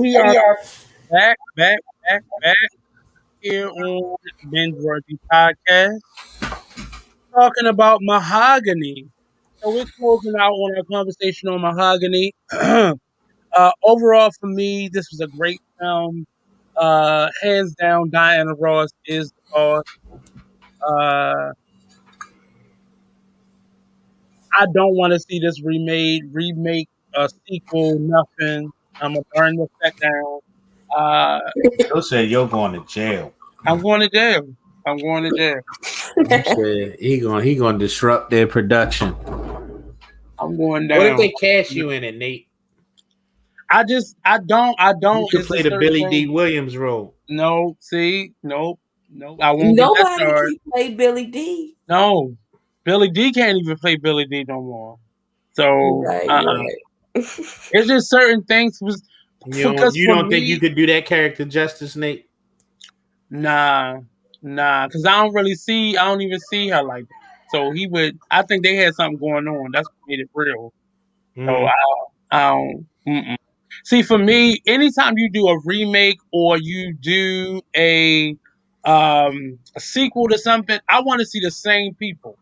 we are back here on Binge Podcast, talking about Mahogany. So we're closing out on our conversation on Mahogany. Overall, for me, this was a great film. Hands down, Diana Ross is the boss. Uh, I don't want to see this remake, a sequel, nothing. I'm gonna burn this back down. Uh, You said you're going to jail. I'm going to jail. I'm going to jail. You said he gonna disrupt their production. I'm going What if down. they cast you in it, Nate? I don't. You could It's a play the certain Billy thing. D. Williams role. No, see, nope. I won't get that Nobody started. can play Billy D. No, Billy D can't even play Billy D no more. So, Right. it's just certain things was because You for don't think you me, could do that character justice, Nate? nah, because I don't even see her like that. So he would. I think they had something going on. That's what made it real. So Mm. I don't. Mm-mm. See, for me, anytime you do a remake or you do a sequel to something, I want to see the same people.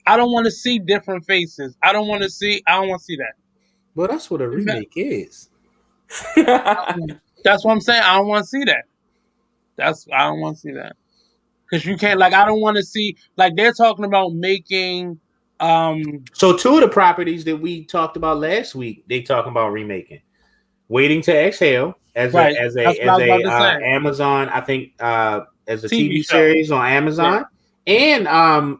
I don't want to see different faces. I don't want to see. I don't want to see that. Well, that's what a remake is. That's what I'm saying. I don't want to see that. I don't want to see that because you can't. Like, I don't want to see. Like, they're talking about making. So two of the properties that we talked about last week, they talking about remaking. Waiting to Exhale as Right. That's what I was about to say. Amazon, I think as a TV TV show. series on Amazon. And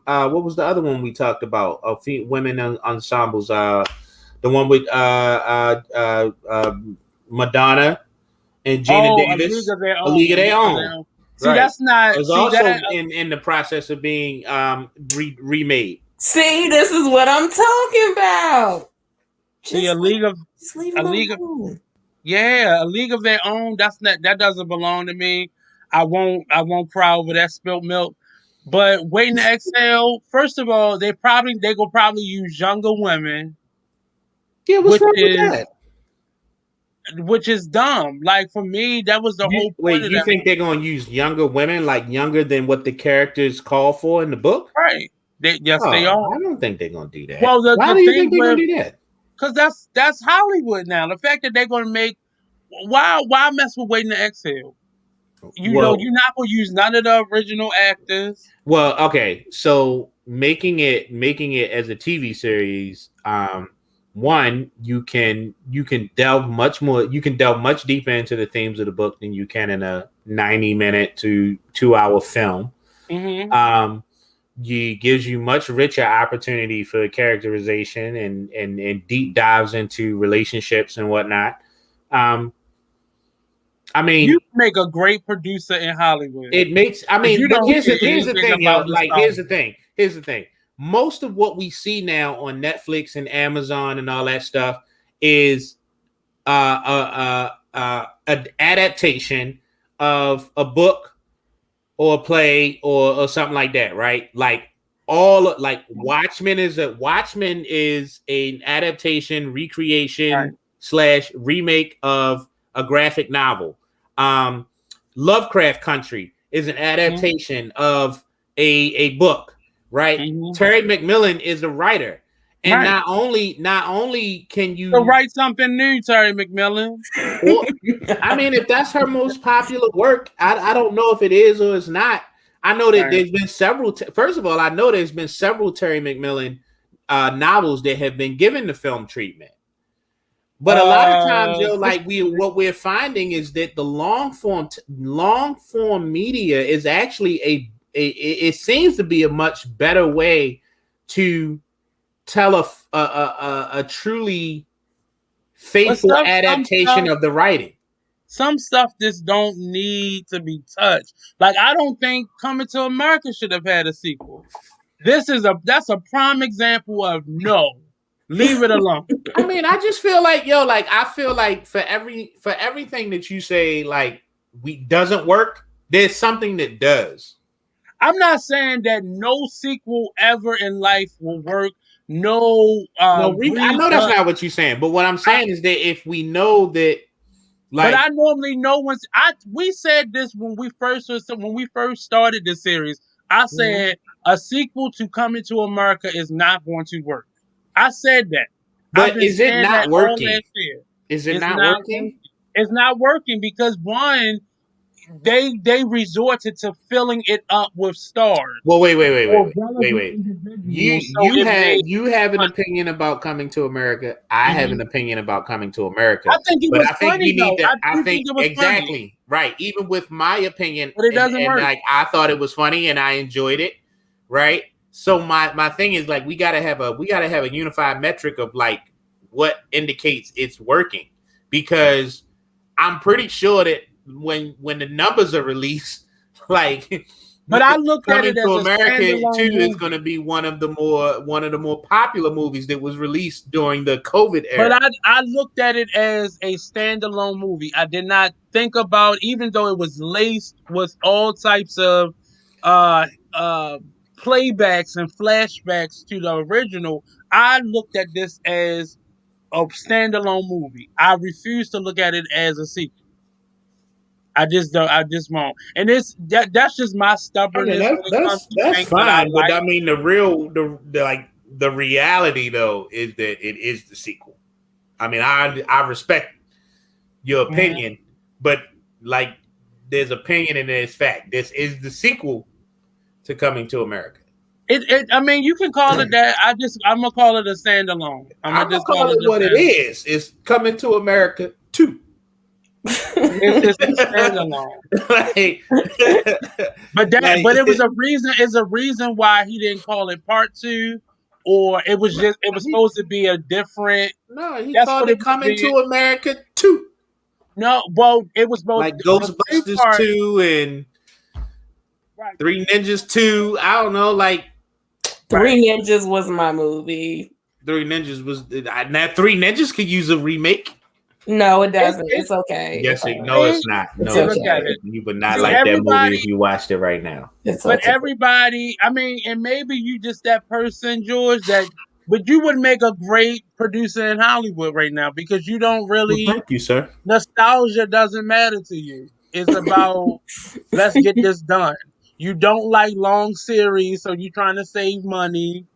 what was the other one we talked about? Women ensembles. The one with Madonna and Gina Davis. A League of Their Own. See, Right. that's not. It's See, also that, in the process of being remade. See, this is what I'm talking about. See, a league of yeah, a league of their own. That doesn't belong to me. I won't cry over that spilt milk. But Waiting to Exhale, first of all, they will probably use younger women. Yeah, what's wrong with that? Which is dumb. Like, for me, that was the whole point of you that. think they're going to use younger women, like younger than what the characters call for in the book? Right. They are. I don't think they're going to do that. Well, why do you think they're going to do that? Because that's Hollywood now. The fact that they're going to make why mess with Waiting to Exhale? You're not going to use none of the original actors. Well, okay, so making it as a TV series, one, you can delve much deeper into the themes of the book than you can in a 90-minute to 2-hour film. Mm-hmm. Gives you much richer opportunity for characterization and deep dives into relationships and whatnot. I mean, you make a great producer in Hollywood. It makes. I mean, but here's the thing, yo. Like, here's the thing. Most of what we see now on Netflix and Amazon and all that stuff is an adaptation of a book or a play or something like that, right? Like Watchmen is an adaptation, recreation / remake of a graphic novel. Lovecraft Country is an adaptation of a book, right? Terry McMillan is a writer, and not only can you write something new, Terry McMillan. Well, I mean, if that's her most popular work, I don't know if it is or it's not. I know that there's been several. First of all, I know there's been several Terry McMillan novels that have been given the film treatment. But a lot of times, what we're finding is that the long form media is actually it seems to be a much better way to tell a truly faithful adaptation of the writing. Some stuff just don't need to be touched. Like, I don't think Coming to America should have had a sequel. That's a prime example of no. Leave it alone. I mean, I just feel like, I feel like for everything that you say, like, doesn't work, there's something that does. I'm not saying that no sequel ever in life will work. No, I know that's not what you're saying, but what I'm saying is that if we know that, But Like, I normally know we said this when we first started the series. I mhm. said a sequel to Coming to America is not going to work. I said that. I've But been is it saying that not all working? last year. Is it It's not not working. working? It's not working because one, they resorted to filling it up with stars Well, wait, wait, wait, wait, or wait, wait, relevant wait. individuals. So it made You have an funny. opinion about Coming to America. I have an Mhm. opinion about Coming to I America. think it But was I think funny we need though. to. I I do think think it was funny, exactly right. Even with my opinion, but it doesn't and work. like I thought it was funny and I enjoyed it. Right. So my thing is like we gotta have a unified metric of like what indicates it's working, because I'm pretty sure that when the numbers are released, like But I looked at Coming it to as a America 2 standalone is going to movie. be one of the more popular movies that was released during the COVID But era. I looked at it as a standalone movie. I did not think about, even though it was laced with all types of uh uh playbacks and flashbacks to the original. I looked at this as a standalone movie. I refuse to look at it as a sequel. I just don't. I just won't. And that's just my I mean stubbornness when it comes to that's things that I fine, but like. I mean the reality though is that it is the sequel. I mean I respect your Mhm. opinion, but like there's opinion and there's fact. This is the sequel to Coming to America. I mean, you can call it that. I'm gonna call it a standalone. I'm I'm gonna gonna just call call it it a what it standalone. is. It's Coming to America 2. It's a standalone. like, But it was like a reason. It's a reason why he didn't call it part two, or it was supposed to be a different. no, he That's called what it it was Coming being. to America 2. No, well, it was both Like the two Ghostbusters part. 2 and Right, Three Ninjas 2. I don't know, like right. Three Ninjas was my movie. Three Ninjas was now Three Ninjas could use a remake. No, it It's doesn't. It's okay. It's Yes, all no, right. see, it's not. It's No, see, it's look not. at okay. it. You would not It's See, like that okay. movie everybody, if you watched it right now. It's but okay. everybody. I mean, and maybe you just that person, George. But you would make a great producer in Hollywood right now because you don't Well, really thank you, sir. nostalgia doesn't matter to you. It's about let's get this done. You don't like long series, so you're trying to save money,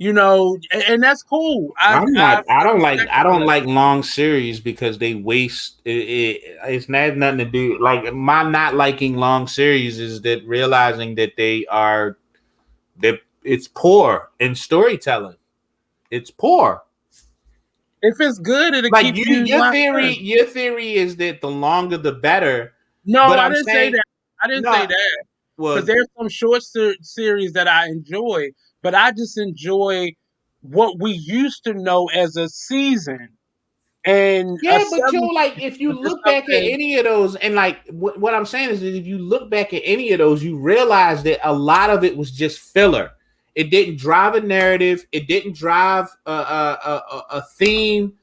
and that's cool. I'm I not. I don't like. respect I it for don't that. like long series because they waste. It's not nothing to do. Like my not liking long series is that realizing that that it's poor in storytelling. It's poor. If it's good, it'll Like keep you locked in. your theory is that the longer the better. No, But I I'm didn't say saying that. I didn't say no. that because Well, there's some short series that I enjoy, but I just enjoy what we used to know as a season and a yeah, but seven like if you season is look back at something. any of those, and like what I'm saying is that if you look back at any of those, you realize that a lot of it was just filler. It didn't drive a narrative. It didn't drive a theme.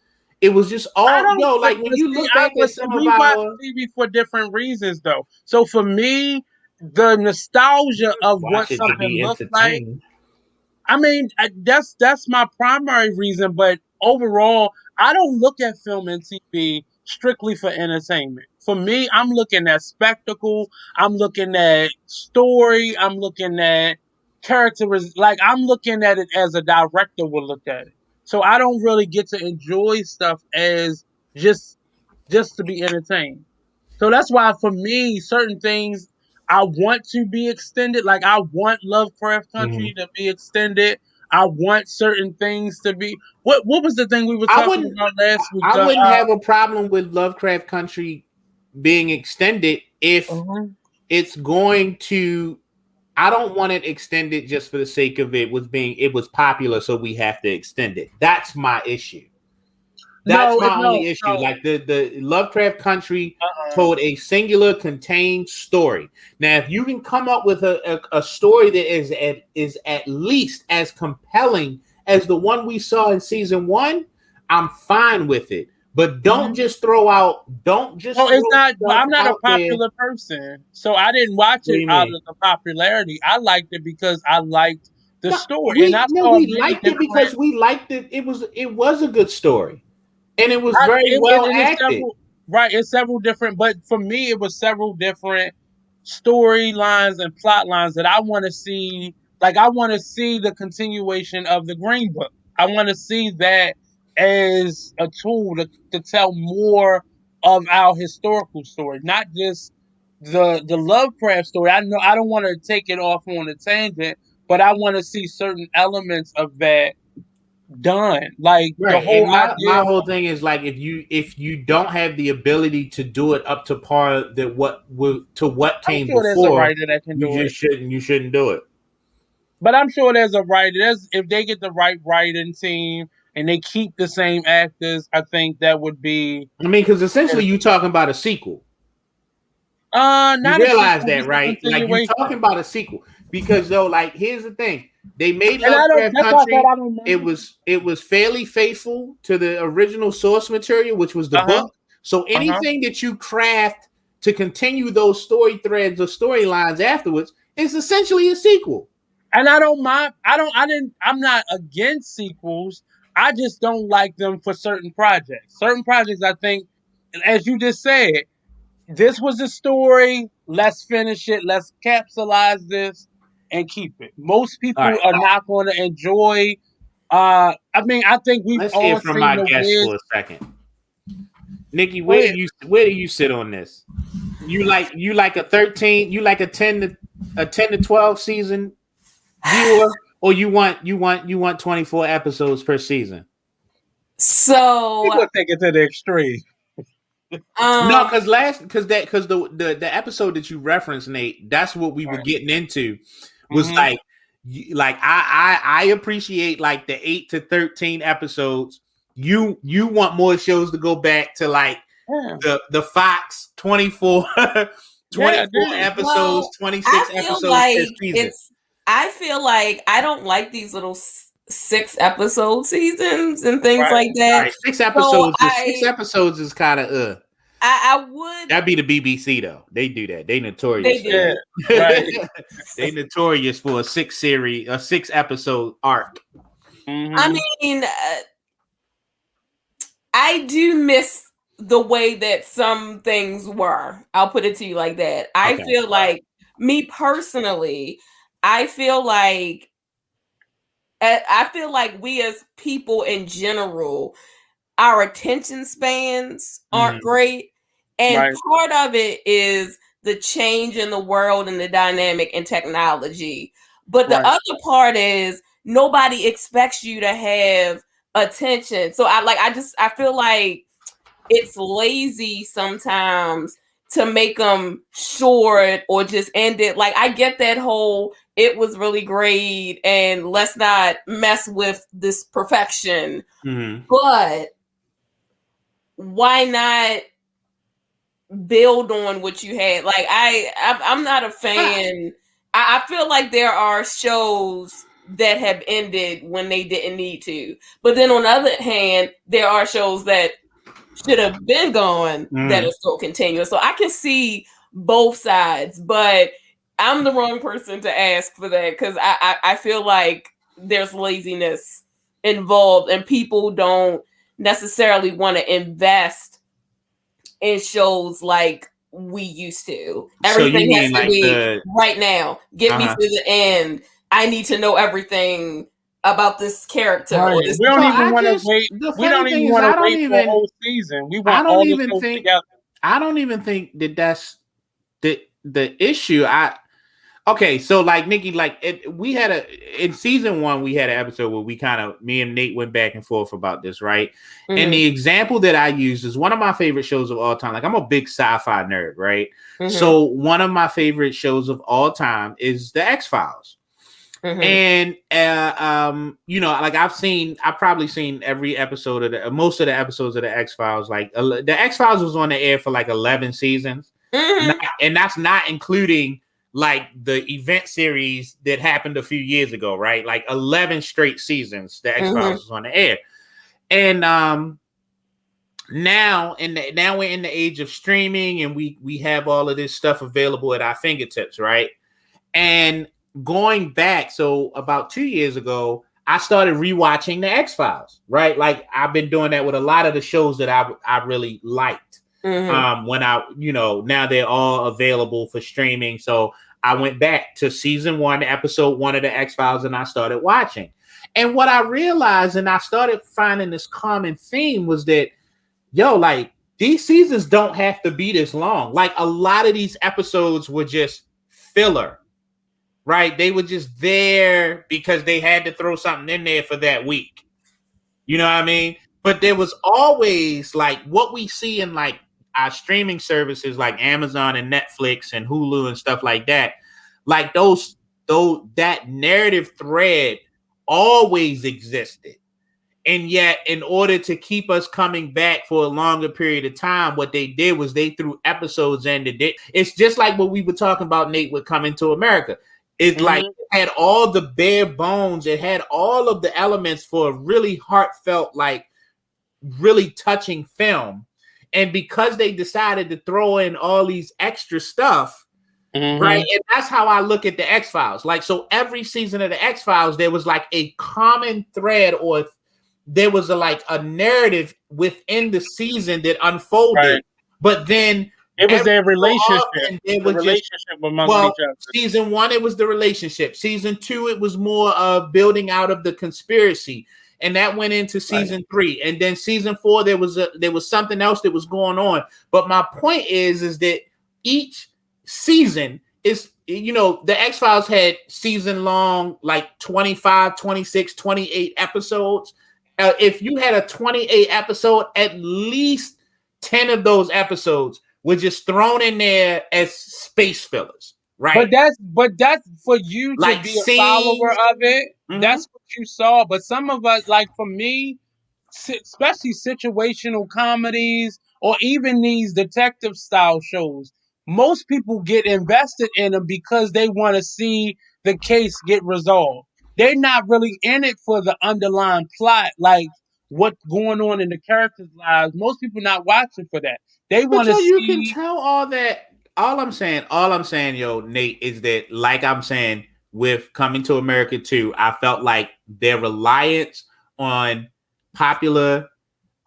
It was just I all don't, like when you look back at but see, some of we watch our TV for different reasons, though. So for me, the nostalgia of what watch it to something be looks like. entertained. I mean, that's my primary reason. But overall, I don't look at film and TV strictly for entertainment. For me, I'm looking at spectacle. I'm looking at story. I'm looking at characters. Like I'm looking at it as a director would look at it. So I don't really get to enjoy stuff as just to be entertained. So that's why for me, certain things I want to be extended. Like I want Lovecraft Mhm. Country to be extended. I want certain things to be. What was the thing we were I talking wouldn't. about last week? I wouldn't have a problem with Lovecraft Country being extended if Mhm. it's going to. I don't want it extended just for the sake of it was popular, so we have to extend it. That's my issue. That's No, my no, only issue. no. Like the Lovecraft Country Uh-uh. told a singular contained story. Now, if you can come up with a story that is at least as compelling as the one we saw in season one, I'm fine with it. But Mhm. don't just Well, it's throw not. But stuff I'm not a out there. popular person, so I didn't watch What do it you out mean? of the popularity. I liked it because I liked the No, story, and I saw we many liked it different. because we liked it. It was a good story, and it was very And well it's several. acted. Right, it's several different, but for me, it was several different storylines and plot lines that I want to see. Like, I want to see the continuation of the Green Book. I want to see that as a tool to tell more of our historical story, not just the Lovecraft story. I know I don't want to take it off on a tangent, but I want to see certain elements of that done. Like the Right. whole And my idea. whole thing is like if you don't have the ability to do it up to par that what I'm came sure there's a before, writer that can do it. you shouldn't do it. But I'm sure there's a writer. If they get the right writing team and they keep the same actors, I think that would be I mean, because essentially you talking about a sequel. You not a realize sequel, that, just a right? Like you talking continuation. about a sequel because though, like here's the thing: they made And I don't. Lovecraft That's why I said Country. I don't mind. It was fairly faithful to the original source material, which was the Uh huh. book. So Uh huh. anything that you craft to continue those story threads or storylines afterwards is essentially a sequel. And I don't mind. I don't. I didn't. I'm not against sequels. I just don't like them for certain projects. Certain projects, I think, as you just said, this was the story. Let's finish it. Let's capsulize this and keep it. Most All people right, are not going to enjoy. I mean, I think we've let's hear all from seen my the guest weird. for a second. Nikki, Go ahead. where do you sit on this? You like a 13, you like a 10 to 12 season viewer, or you want 24 episodes per season? So, People take it to the extreme. No, um, because the episode that you referenced, Nate, that's what we were Right. getting into. Was Mm-hmm. like I appreciate like the 8 to 13 episodes. You want more shows to go back to like Yeah. the Fox 24 Yeah, 24 dude. episodes, well, 26 episodes per season. I feel like I don't like these little 6 episode seasons and things Right. like All that. right, So six episodes is kind of I would that'd be the BBC though. They do that. They notorious they for that. Yeah. do. Right. They notorious for a 6 episode arc. I Mm-hmm. mean, I do miss the way that some things were. I'll put it to you like that. I Okay. feel like me personally, I feel like I feel like we as people in general, our attention spans aren't Mhm. great. And Right. part of it is the change in the world and the dynamic and technology. But the Right. other part is nobody expects you to have attention. So I feel like it's lazy sometimes to make them short or just end it. Like I get that whole it was really great and let's not mess with this perfection. Mhm. But why not build on what you had? Like I'm not a fan. I feel like there are shows that have ended when they didn't need to. But then on the other hand, there are shows that should have been gone that Mhm. are still continuous. So I can see both sides, but I'm the wrong person to ask for that because I feel like there's laziness involved and people don't necessarily want to invest in shows like we used to. So you Everything has mean to like be the right now. Get me to uh-huh. the end. I need to know everything about this character Right. or this. We don't So even I want to just wait. the We funny don't thing even is want to wait for a whole season. We I want don't all the even shows think together. that that's the issue. Okay, so like Nikki, like we had in season 1, we had an episode where we kind of me and Nate went back and forth about this, right? And Mhm, the example that I used is one of my favorite shows of all time. Like I'm a big sci-fi nerd, right? mhm, So one of my favorite shows of all time is the X-Files. mhm. And you know, like I've probably seen every episode of most of the episodes of the X-Files. Like the X-Files was on the air for like 11 seasons. Mhm. And that's not including like the event series that happened a few years ago, right? Like 11 straight seasons the X-Files Mhm. was on the air. And now now we're in the age of streaming and we have all of this stuff available at our fingertips, right? And going back, so about 2 years ago, I started rewatching the X-Files, right? Like I've been doing that with a lot of the shows that I really liked. When I, now they're all available for streaming. So I went back to season 1, episode 1 of the X-Files, and I started watching. And what I realized, and I started finding this common theme, was that, like, these seasons don't have to be this long. Like, a lot of these episodes were just filler, right? They were just there because they had to throw something in there for that week. You know what I mean? But there was always, like, what we see in, like, our streaming services like Amazon and Netflix and Hulu and stuff like that. Like, that narrative thread always existed. And yet, in order to keep us coming back for a longer period of time, what they did was they threw episodes in. It's just like what we were talking about, Nate, with Coming to America. It's like it had all the bare bones. It had all of the elements for a really heartfelt, like, really touching film. And because they decided to throw in all these extra stuff, right? And that's how I look at the X-Files. Like, so every season of the X-Files, there was like a common thread, or there was a narrative within the season that unfolded. Right. But then it was their relationship. Amongst each other. Season 1, it was the relationship. Season 2, it was more of building out of the conspiracy. And that went into season 3. And then season 4, there was something else that was going on. But my point is that each season is, the X-Files had season long, like 25, 26, 28 episodes. If you had a 28 episode, at least 10 of those episodes were just thrown in there as space fillers, right? But that's for you to like be a follower of it. That's what you saw. But some of us, like for me, especially situational comedies or even these detective style shows, most people get invested in them because they want to see the case get resolved. They're not really in it for the underlying plot, like what's going on in the characters' lives. Most people not watching for that. They want to see. You can tell all that. All I'm saying, yo, Nate, is that, like I'm saying, with Coming to America 2, I felt like their reliance on popular,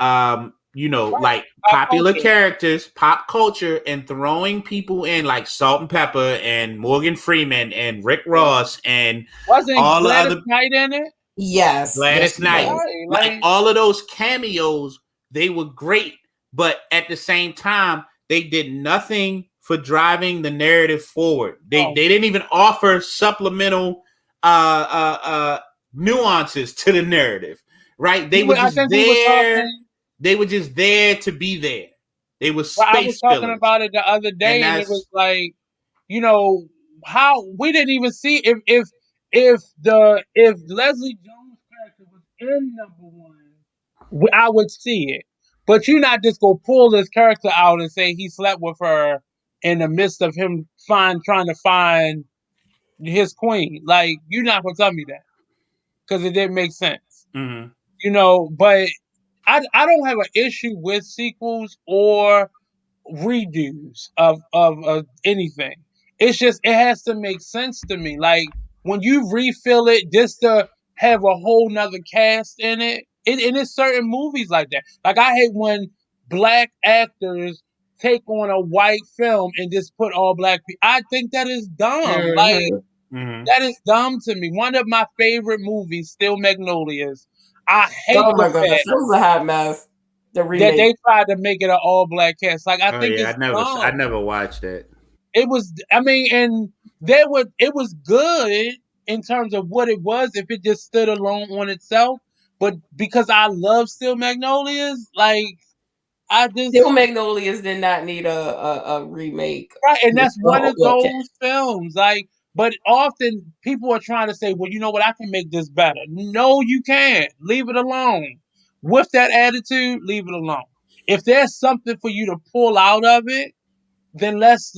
like popular characters, pop culture, and throwing people in like Salt and Pepper and Morgan Freeman and Rick Ross and wasn't all Gladys Knight in it? Yes, Gladys Knight. Like all of those cameos, they were great, but at the same time, they did nothing for driving the narrative forward. They didn't even offer supplemental nuances to the narrative, right? They were just there. They were just there to be there. They were space fillers. I was talking about it the other day, and it was like, how we didn't even see if Leslie Jones' character was in #1, I would see it. But you're not just gonna pull this character out and say he slept with her in the midst of him trying to find his queen. Like, you're not gonna tell me that because it didn't make sense. But I don't have an issue with sequels or redos of anything. It's just it has to make sense to me. Like when you refill it just to have a whole nother cast in it, and it's certain movies like that. Like I hate when black actors take on a white film and just put all black people. I think that is dumb. Like that is dumb to me. One of my favorite movies, Still Magnolias. I hate the fact that was a hot mess. The remake. That they tried to make it an all black cast. Like I think it's I never watched it. It was, I mean, and it was good in terms of what it was if it just stood alone on itself. But because I love Still Magnolias, like Still Magnolias did not need a remake, right? And that's one of those films. Like, but often people are trying to say, well, you know what, I can make this better. No, you can't. Leave it alone. With that attitude, leave it alone. If there's something for you to pull out of it, then let's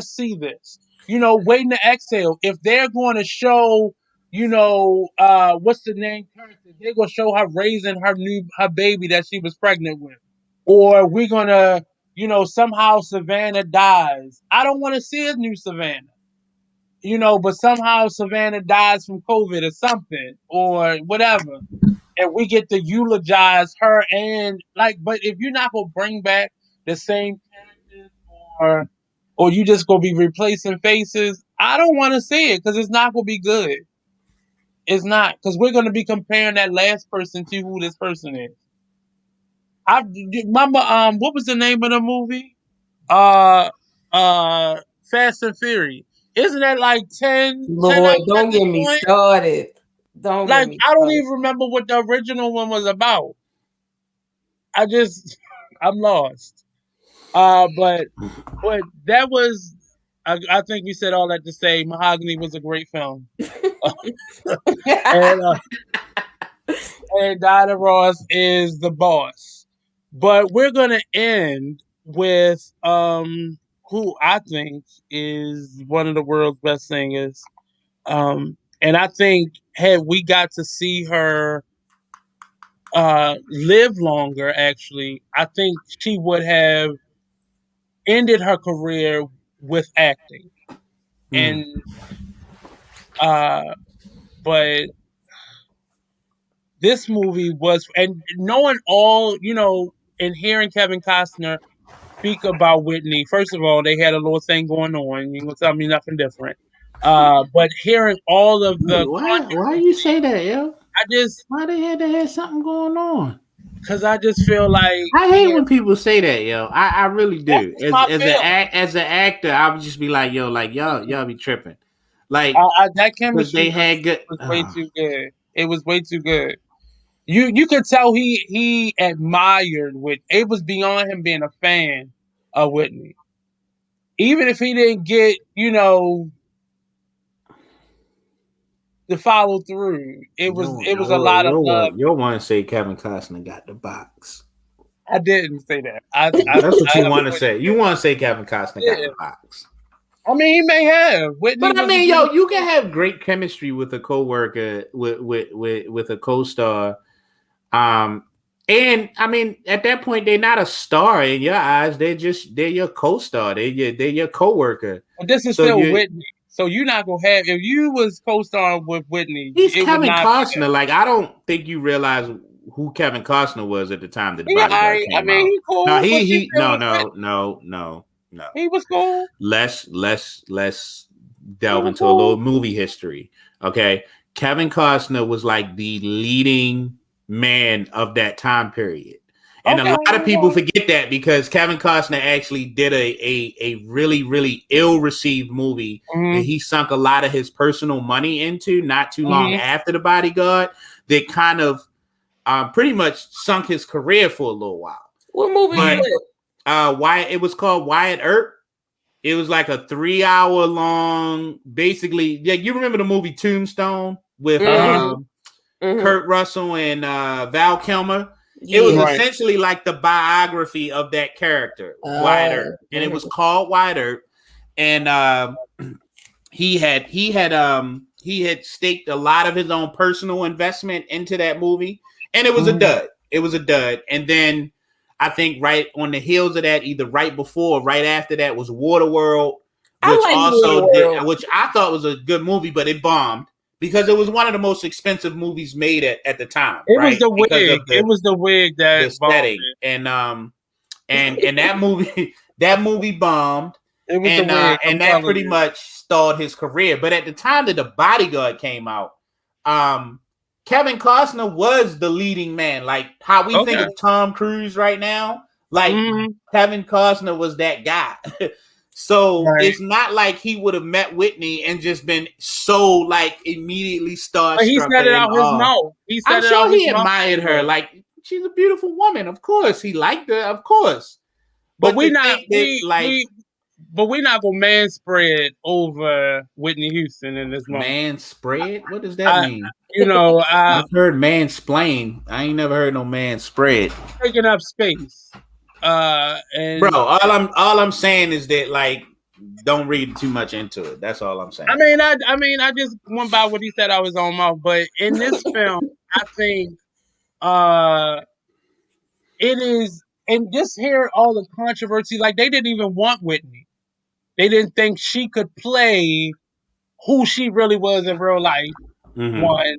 see this. Waiting to exhale. If they're going to show, what's the name character? They're going to show her raising her baby that she was pregnant with, or we're gonna, somehow Savannah dies. I don't want to see a new Savannah. But somehow Savannah dies from COVID or something or whatever. And we get to eulogize her but if you're not gonna bring back the same characters, or you just gonna be replacing faces. I don't want to see it because it's not gonna be good. It's not because we're gonna be comparing that last person to who this person is. I remember what was the name of the movie? Uh Fast and Furious. Isn't that like 10 Lord, out at don't this get me point? started. Don't get Like me I don't started. even remember what the original one was about. I just I'm lost. But that was I think we said all that to say Mahogany was a great film. and and Diana Ross is the boss. But we're gonna end with who I think is one of the world's best singers. And I think had we got to see her live longer, actually, I think she would have ended her career with acting. Mm. And uh but this movie was, and knowing all, and hearing Kevin Costner speak about Whitney, first of all, they had a little thing going on. You gonna tell me nothing different. But hearing all of the Why you say that, yo? I just, Why they had to have something going on? because I just feel like I hate he when has, people say that, yo. I really that's do. just my feeling. As an actor, I would just be like, yo, like y'all be tripping, like That because chemistry they had good. was way too good. It was way too good. You could tell he admired Whitney. It was beyond him being a fan of Whitney. Even if he didn't get, the follow through, it was a lot of love. Yo want to say Kevin Costner got the box. I didn't say that. That's what you I want to wouldn't say. You want to say Kevin Costner got the did. box. I mean, he may have. Whitney But I was a mean, yo, you beautiful. can have great chemistry with a coworker, with a co-star. Um, and I mean, at that point, they're not a star in your eyes. They're your co-star. They're your coworker. But this is So still you Whitney. So you're not gonna have, if you was co-starring with Whitney, he's it would Kevin not be that. Costner. Like I don't think you realize who Kevin Costner was at the time that the Yeah, Bodyguard I came mean, out. he No, cool, but you he still no was no Whitney. no no no. He was cool. Let's He delve was into a little cool. movie history. Okay. Kevin Costner was like the leading man of that time period. And a Okay, lot of people forget that because Kevin Costner actually did a really, really ill received movie that mm-hmm, he sunk a lot of his personal money into not too long mm-hmm, after The Bodyguard that kind of pretty much sunk his career for a little while. What movie is But mm-hmm. it? Wyatt, it was called Wyatt Earp. It was like a 3 hour long, basically. Yeah, you remember the movie Tombstone with Uh-huh. Mm-hmm. Mm-hmm. Kurt Russell and Val Kilmer? It was Yeah. Right. essentially like the biography of that character, Wyatt Earp, and it was Mhm. called Wyatt Earp. And he had staked a lot of his own personal investment into that movie, and it was a Mm-hmm. dud. It was a dud. And then I think right on the heels of that, either right before or right after that, was Waterworld, I which like also did, Waterworld. which I thought was a good movie, but it bombed because it was one of the most expensive movies made at the time, It was right? the Because wig. of It was the wig that the bombed setting and that movie that movie bombed it. It was the and wig. I'm that telling pretty you. much stalled his career. But at the time that The Bodyguard came out, um, Kevin Costner was the leading man. Like how we think Okay. of Tom Cruise right now, like Mm-hmm. Kevin Costner was that guy. So Right. it's not like he would have met Whitney and just been so like immediately But he starstruck or said it in out his awe. mouth. He I'm said it out sure his he mouth. admired her. Like she's a beautiful woman. Of course, he liked her. Of course, But but we to not think that like but we not gonna man spread over Whitney Houston in this moment. man spread, what does that I mean? you know, I've heard man splain. I ain't never heard no man spread, taking up space. bro. And All I'm saying is that like don't read too much into it. That's all I'm saying. I just went by what he said out his own mouth. But in this film, I think uh it is, and just hear all the controversy, like they didn't even want Whitney. They didn't think she could play who she really was in real life. Mm-hmm. One,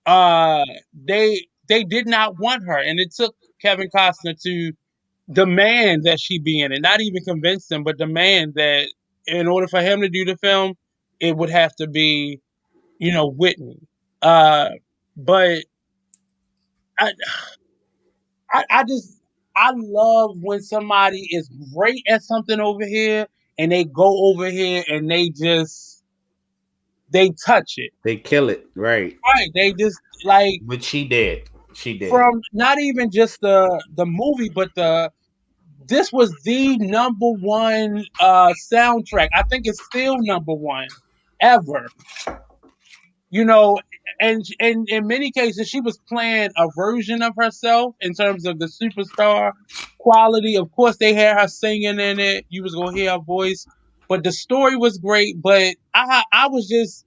uh, they did not want her, and it took Kevin Costner to demand that she be in it. Not even convince them, but demand that in order for him to do the film, it would have to be, Whitney. Uh, but I, I just I love when somebody is great at something over here and they go over here and they touch it. They kill it, right? Right. They just like But she did. She did. from not even just the movie, but this was the number one soundtrack. I think it's still number one ever. You know, and in many cases she was playing a version of herself in terms of the superstar quality. Of course, they had her singing in it. You was gonna hear her voice, but the story was great. But I was just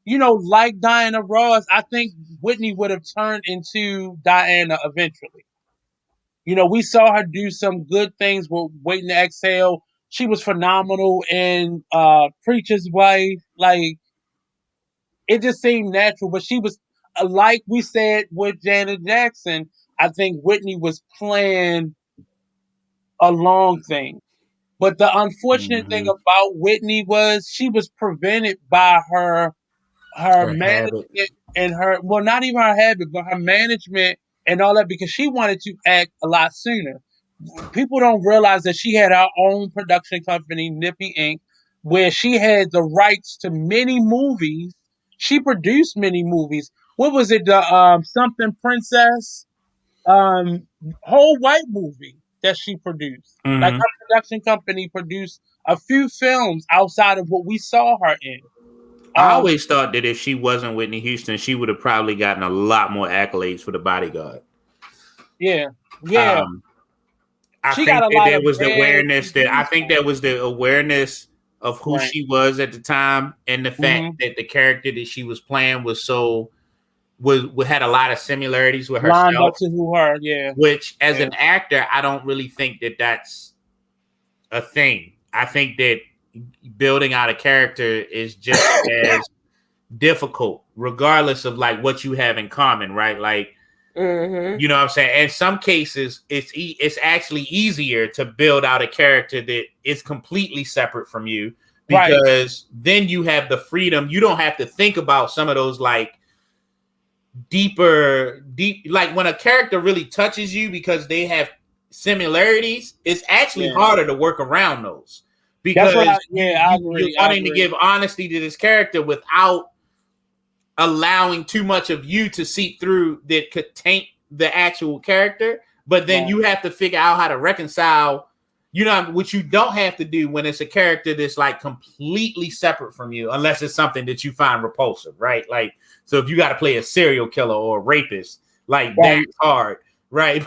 like Diana Ross. I think Whitney would have turned into Diana eventually. We saw her do some good things with Waiting to Exhale. She was phenomenal in Preacher's Wife. Like it just seemed natural, but she was like we said with Janet Jackson. I think Whitney was playing a long thing. But the unfortunate thing Mm-hmm. about Whitney was she was prevented by her Her habit. management and her well not even her habit but her management and all that because she wanted to act a lot sooner. People don't realize that she had her own production company, Nippy Inc., where she had the rights to many movies. She produced many movies. What was it? The something princess whole white movie that she produced. Like Mm-hmm. her production company produced a few films outside of what we saw her in. I Um, always thought that if she wasn't Whitney Houston, she would have probably gotten a lot more accolades for the Bodyguard. yeah, yeah. Um, I She got think a that lot there of was the bad awareness that I reviews. think there was the awareness of who Right. she was at the time, and the fact Mm-hmm. that the character that she was playing was had a lot of similarities with Lined up herself. to who her, yeah. Which, as Yeah. an actor, I don't really think that that's a thing. I think that building out a character is just as difficult, regardless of like what you have in common, right? Like, Mm-hmm. you know what I'm saying? In some cases, it's actually easier to build out a character that is completely separate from you Right. because then you have the freedom. You don't have to think about some of those like deep like when a character really touches you because they have similarities, it's actually Yeah. harder to work around those That's what because I you're agree. I wanting to agree. give honesty to this character without allowing too much of you to seep through that could taint the actual character. But then Right. you have to figure out how to reconcile, what you don't have to do when it's a character that's like completely separate from you, unless it's something that you find repulsive, right? Like, so if you got to play a serial killer or a rapist, like that's Right. hard, right?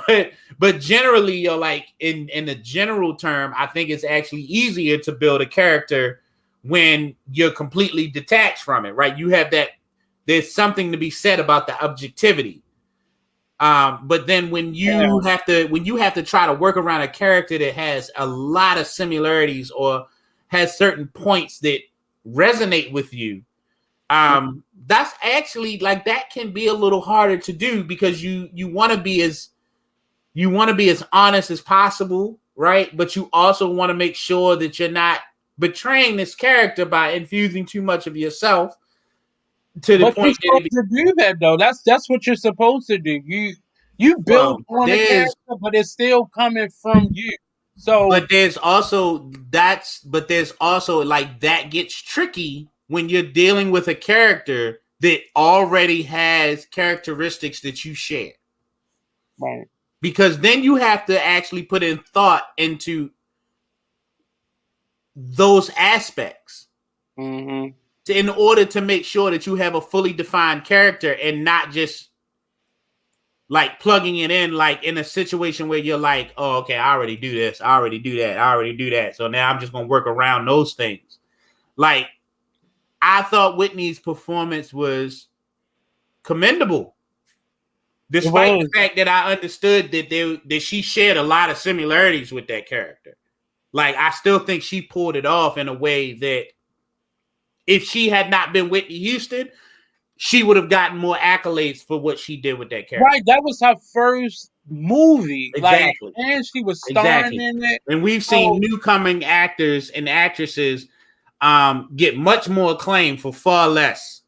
But generally, you're like in the general term, I think it's actually easier to build a character when you're completely detached from it, right? You have that there's something to be said about the objectivity. But then when Yeah. you have to try to work around a character that has a lot of similarities or has certain points that resonate with you, that's actually like that can be a little harder to do because you want to be as honest as possible, right? But you also want to make sure that you're not betraying this character by infusing too much of yourself to the But you're point that supposed to do that though. That's what you're supposed to do. You well, build on the there's character, but it's still coming from you. So but there's also like that gets tricky when you're dealing with a character that already has characteristics that you share. right. Because then you have to actually put in thought into those aspects Mm-hmm. in order to make sure that you have a fully defined character and not just like plugging it in like in a situation where you're like, oh, okay, I already do this, I already do that, I already do that. So now I'm just gonna work around those things. Like I thought Whitney's performance was commendable, It despite the was. fact that I understood that she shared a lot of similarities with that character. Like I still think she pulled it off in a way that if she had not been Whitney Houston, she would have gotten more accolades for what she did with that character. Right, that was her first movie. Exactly. Like, and she was starring Exactly. in it. And we've seen newcoming actors and actresses get much more acclaim for far less.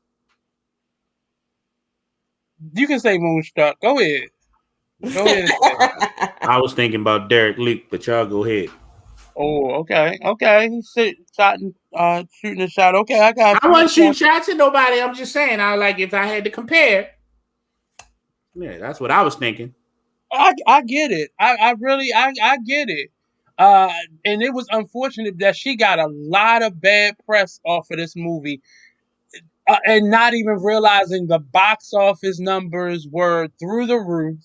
You can say Moonstruck. Go ahead. Go ahead and say it. I was thinking about Derek Luke, but y'all go ahead. Oh, okay. Okay. He's shooting a shot. Okay, I got I you. wasn't shooting shots at nobody. I'm just saying, I like if I had to compare. Yeah, that's what I was thinking. I get it. I really I get it. And it was unfortunate that she got a lot of bad press off of this movie. And not even realizing the box office numbers were through the roof,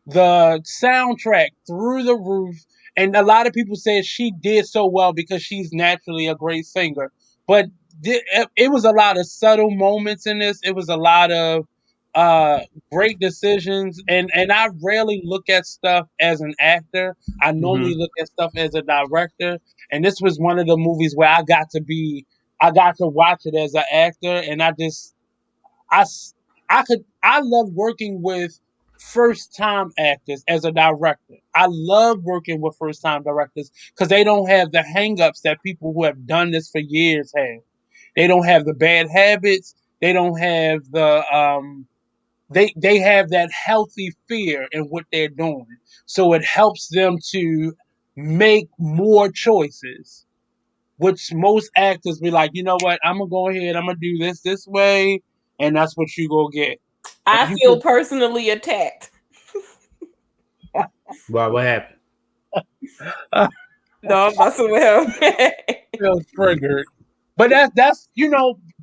the soundtrack through the roof, and a lot of people said she did so well because she's naturally a great singer. But it was a lot of subtle moments in this. It was a lot of uh, great decisions, and I rarely look at stuff as an actor. I normally look at stuff as a director, and this was one of the movies where I got to watch it as an actor, and I, I love working with first time actors as a director. I love working with first time directors because they don't have the hangups that people who have done this for years have. They don't have the bad habits. They don't have they have that healthy fear in what they're doing. So it helps them to make more choices, which most actors be like, you know what, I'm gonna go ahead, I'm gonna do this way, and that's what you gonna get. And I you feel personally attacked. Well, what happened? No, I'm messing with him. feel triggered. But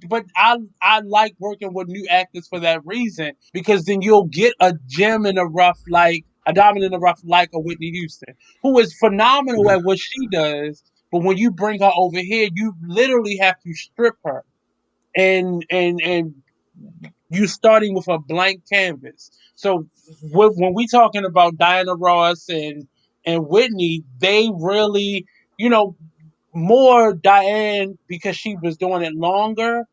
but I like working with new actors for that reason because then you'll get a gem in the rough like a diamond in the rough like a Whitney Houston, who is phenomenal at what she does. But when you bring her over here, you literally have to strip her and you starting with a blank canvas. So when we talking about Diana Ross and Whitney, they really, you know, more Diane because she was doing it longer.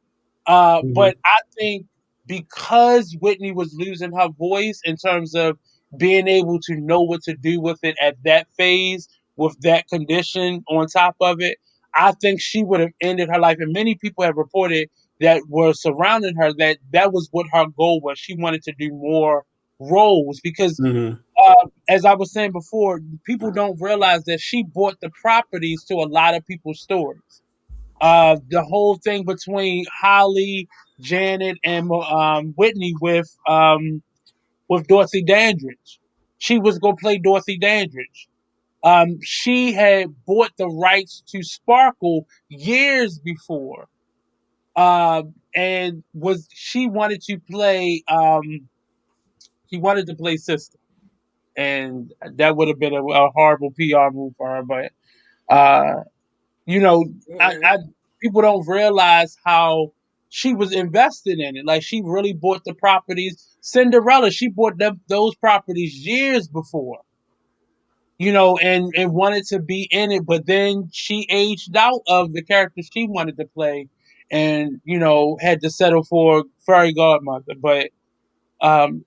But I think because Whitney was losing her voice in terms of being able to know what to do with it at that phase, with that condition on top of it, I think she would have ended her life. And many people have reported that were surrounding her that was what her goal was. She wanted to do more roles because as I was saying before, people don't realize that she bought the properties to a lot of people's stories. The whole thing between Holly, Janet, and Whitney with Dorothy Dandridge. She was gonna play Dorothy Dandridge. She had bought the rights to Sparkle years before, and was she wanted to play she wanted to play Sister, and that would have been a horrible PR move for her. But uh, you know, I people don't realize how she was invested in it. Like she really bought the properties. Cinderella, she bought those properties years before, and wanted to be in it, but then she aged out of the character she wanted to play, and had to settle for fairy godmother. But um,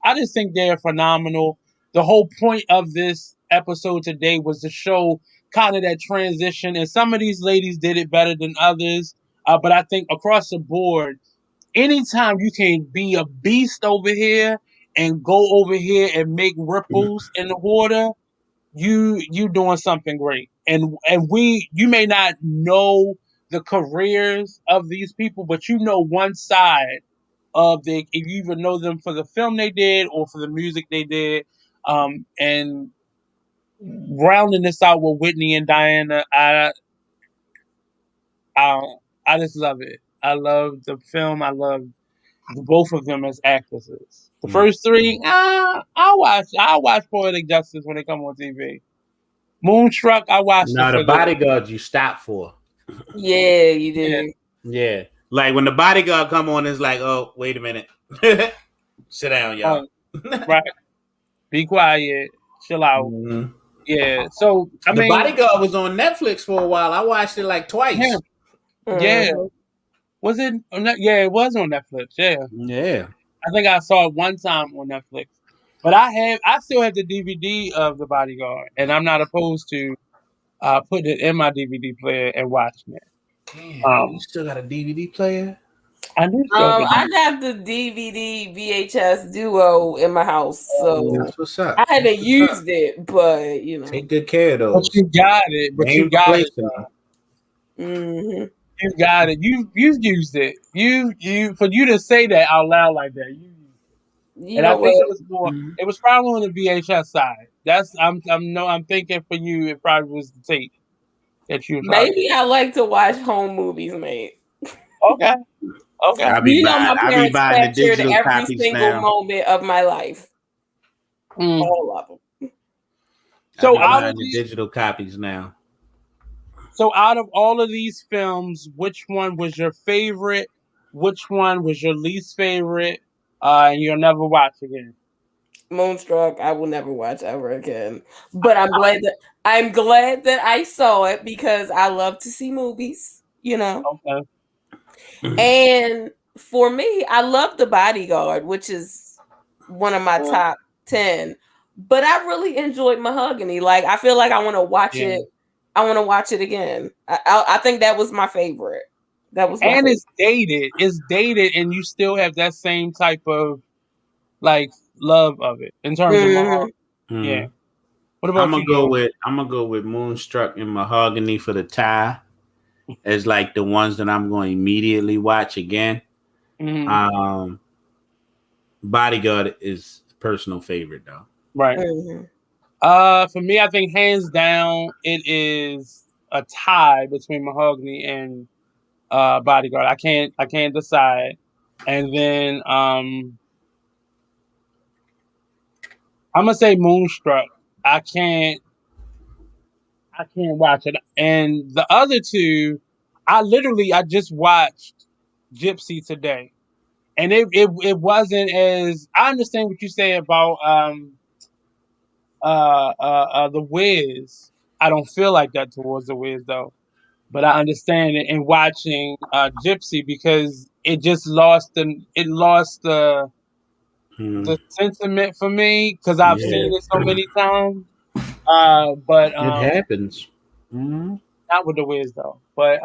I just think they're phenomenal. The whole point of this episode today was to show kind of that transition, and some of these ladies did it better than others. But I think across the board, anytime you can be a beast over here and go over here and make ripples in the water, you doing something great. And you may not know the careers of these people, but you know one side if you even know them for the film they did or for the music they did. And rounding this out with Whitney and Diana, I I just love it. I love the film. I love both of them as actresses. The first three, I'll watch Poetic Justice when they come on TV. Moonstruck, I watched it Now the for the Bodyguard you stop for. Yeah, you yeah, do. Yeah. Like when the Bodyguard come on, it's like, oh, wait a minute. Sit down, y'all. right. Be quiet, chill out. Yeah. So I The mean, Bodyguard was on Netflix for a while. I watched it like yeah, twice. yeah. Was it? Yeah, it was on Netflix. Yeah, Yeah. I think I saw it one time on Netflix. But I still have the DVD of The Bodyguard, and I'm not opposed to putting it in my DVD player and watching it. Damn, you Um, still got a DVD player? I do still have the I DVD. got the DVD VHS duo in my house, so That's what's up. I haven't That's what's up. used it, but you know. Take good care of But those. you got it. They But you ain't got it. replacing them. Hmm. You got it. You've used it. You for you to say that out loud like that. You And I know think it what? was more. Mhm. It was probably on the VHS side. That's I'm thinking for you. It probably was the tape that you were talking. Maybe I like to watch home movies, mate. Okay. Okay. You know, my I be parents buying the captured digital every copies single now. moment of my life, Mm. all of them. I So be out buying of the the digital copies now. so out of all of these films, which one was your favorite? Which one was your least favorite? And you'll never watch again. Moonstruck, I will never watch ever again. But I'm glad that I saw it because I love to see movies, you know. Okay. And for me, I love The Bodyguard, which is one of my Mm, top 10. But I really enjoyed Mahogany. Like I feel like I want to watch yeah. it. I want to watch it again. I think that was my favorite. That was my And favorite. it's dated. It's dated, and you still have that same type of like love of it in terms of Mahal. Mhm. Yeah. Mhm. What about you, Joe? I'm gonna go with Moonstruck and Mahogany for the tie as like the ones that I'm going to immediately watch again. Hmm. Um, Bodyguard is personal favorite though. Right. Mhm. For me, I think hands down, it is a tie between Mahogany and Bodyguard. I can't decide. And then I'm gonna say Moonstruck. I can't I can't watch it. And the other two, I just watched Gypsy today. And it wasn't as I understand what you say about the Wiz. I don't feel like that towards the Wiz though. But I understand it in watching Gypsy because it lost Hmm. the sentiment for me because I've Yeah, seen it so many times. But it happens. Mhm. not with the Wiz though. But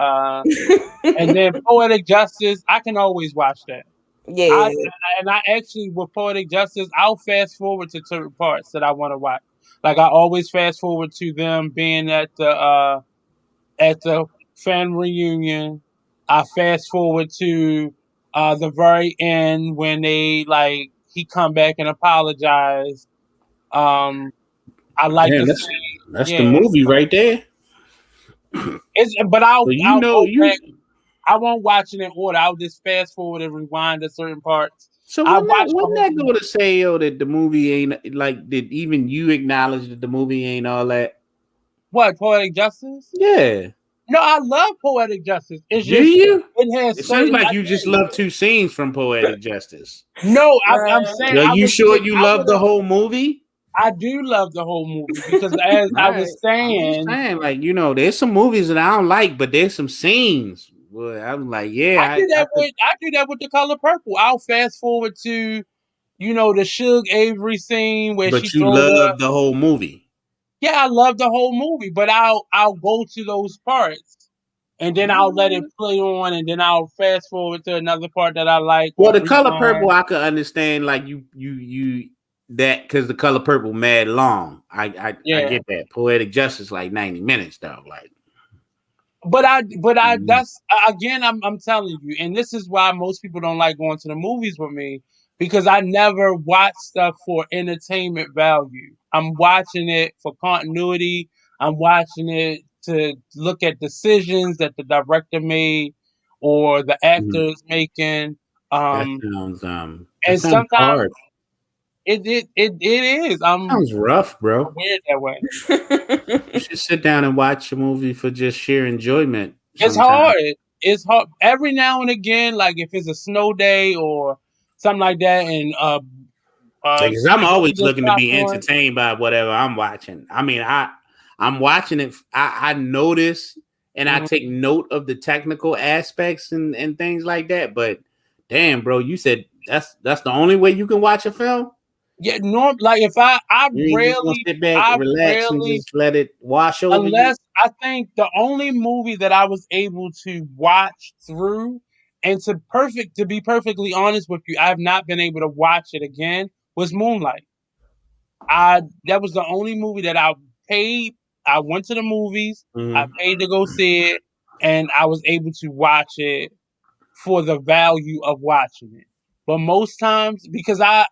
and then Poetic Justice, I can always watch that. I Yeah. and I actually with Poetic Justice, I'll fast forward to certain parts that I want to watch. Like I always fast forward to them being at the fan reunion. I fast forward to the very end when they like he come back and apologize. Um, I like Damn, to see, that's the yeah. movie right there. It's but I'll So you I'll know go you. back. I won't watch it in order. I'll just fast forward and rewind to certain parts. So I watch the wouldn't whole that movie. go to say that the movie ain't like did even you acknowledge that the movie ain't all that? What Poetic Justice? Yeah. No, I love Poetic Justice. It's Do just you? it has It seems certain. like I you just do. love two scenes from Poetic Justice. No, I'm saying Uh, Are you sure you I love would the have. whole movie? I do love the whole movie because as All I right. was I'm just saying, saying, like, there's some movies that I don't like, but there's some scenes. Boy, I'm like, yeah, I could. I do that with the color purple. I'll fast forward to the Suge Avery scene where she But you throw the. love the whole movie. Yeah, I love the whole movie, but I'll go to those parts and then I'll let it play on, and then I'll fast forward to another part that I like Well, or the color purple, rewind. I could understand, like you that because the color purple mad long. I Yeah. get that. Poetic Justice like 90 minutes though. Like, But I mm, that's again I'm telling you, and this is why most people don't like going to the movies with me because I never watch stuff for entertainment value. I'm watching it for continuity. I'm watching it to look at decisions that the director made or the mm, actors making. that Um, sounds that and sounds sometimes hard. it is. I'm Sounds rough, bro. weird that way. You should sit down and watch a movie for just sheer enjoyment It's sometime. hard. It's hard every now and again. Like if it's a snow day or something like that, and Because I'm movie always just looking to popped be on. entertained by whatever I'm watching. I mean, I'm watching it. I notice and I take note of the technical aspects and things like that. But damn, bro, you said that's the only way you can watch a film. Yeah, like if You ain't just gonna sit back, I relax, and rarely, just let it wash over you. unless I think the only movie that I was able to watch through, and to be perfectly honest with you, I've not been able to watch it again, was Moonlight. That was the only movie that I paid. I went to the movies, I Mhm. paid to go see it, and I was able to watch it for the value of watching it. But most times, because I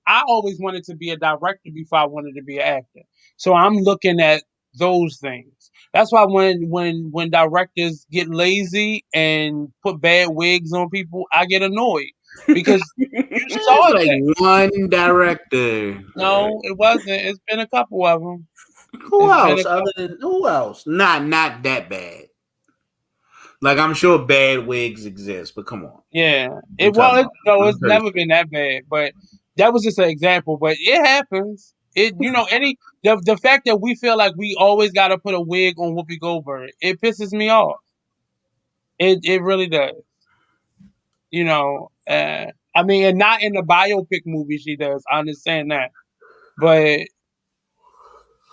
always wanted to be a director before I wanted to be an actor, so I'm looking at those things. That's why when directors get lazy and put bad wigs on people, I get annoyed because you It's saw like that. one director. No, it wasn't. It's been a couple of them. Who It's been a else? Other couple. than who else? Not that bad. Like I'm sure bad wigs exist, but come on. Yeah. I'm talking about. No, I'm it's never thirsty. been that bad. But that was just an example. But it happens. The fact that we feel like we always got to put a wig on Whoopi Goldberg, it pisses me off. It really does. I mean, and not in the biopic movie she does. I understand that, but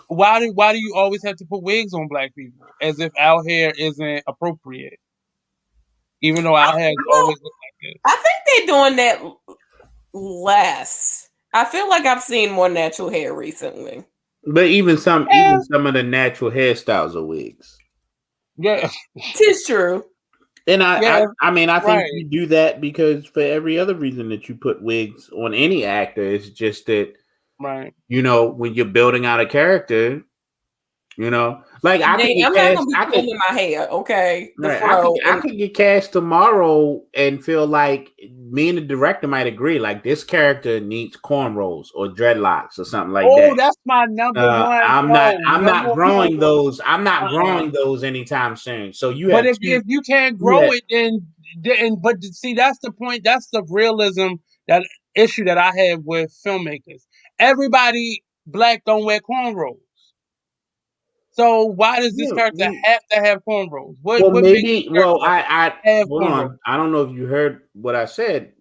why do you always have to put wigs on black people as if our hair isn't appropriate, even though our hair has Well, always looked like this? I think they're doing that less. I feel like I've seen more natural hair recently. But even Yeah, some of the natural hairstyles are wigs. yeah, Tis true. And yeah, I mean I think right, you do that because for every other reason that you put wigs on any actor, it's just that right. when you're building out a character, like I could Nate, get I'm not cast. gonna be combing my hair, okay? The Right. fro I and could get cast tomorrow and feel like me and the director might agree, like this character needs cornrows or dreadlocks or something like Oh, that. that's my number one. No, I'm no not more growing cornrows. those. I'm not Uh-uh. growing those anytime soon. So But if you can't you grow have it, then but see, that's the point. That's the realism, that issue that I have with filmmakers. Everybody black don't wear cornrows. So why does this character you, have to have cornrows? well What makes maybe this well character I have hold cornrows? on. I don't know if you heard what I said.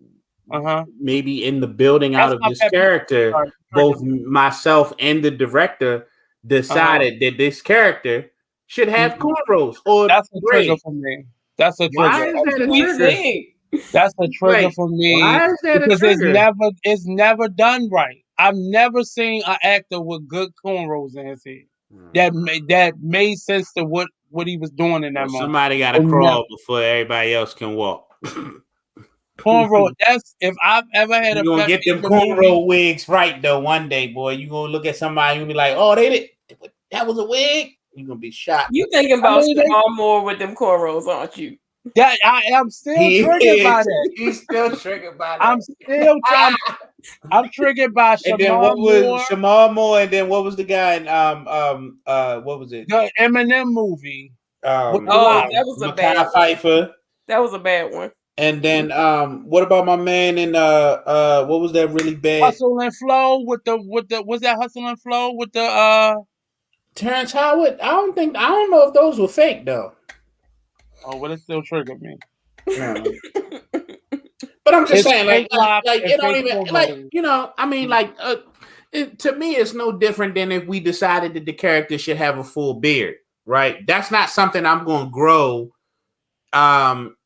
Uh-huh. Maybe in the building out That's of my this pet peeve. character, Sorry, trigger both me. myself and the director Uh-huh. decided that this character should have Mhm. cornrows or That's a trigger braids. for me. That's a trigger. Why is I'm that a we sorry. trigger? see. That's a trigger Like, for me why is that a because trigger? it's never done right. I've never seen an actor with good cornrows in his head that made sense to what he was doing in Well, that moment. somebody got to It never. crawl before everybody else can walk. Cornrow. That's if I've ever had a You gonna pet get peeve them in movies. cornrow wigs right though one day, boy. You gonna look at somebody and be like, "Oh, they did that was a wig." You gonna be shocked. You thinking I about mean, Shamar Moore with them cornrows, aren't you? I am still He triggered by is. that. He's still triggered by I'm still that. I'm triggered by And then Shamar what was Moore, Shamar Moore? And then what was the guy in what was it? the Eminem movie with the Oh, lock. that was a bad Mekhi one. Phifer. That was a bad one. And then what about my man in what was that really bad? Hustle and Flow with the was that Hustle and Flow with the Terrence Howard? I don't know if those were fake though. oh well it still triggered me. Yeah. But I'm just It's saying, fake locks like and it don't fake even like cornrows. I mean, like to me, it's no different than if we decided that the character should have a full beard, right? That's not something I'm going to grow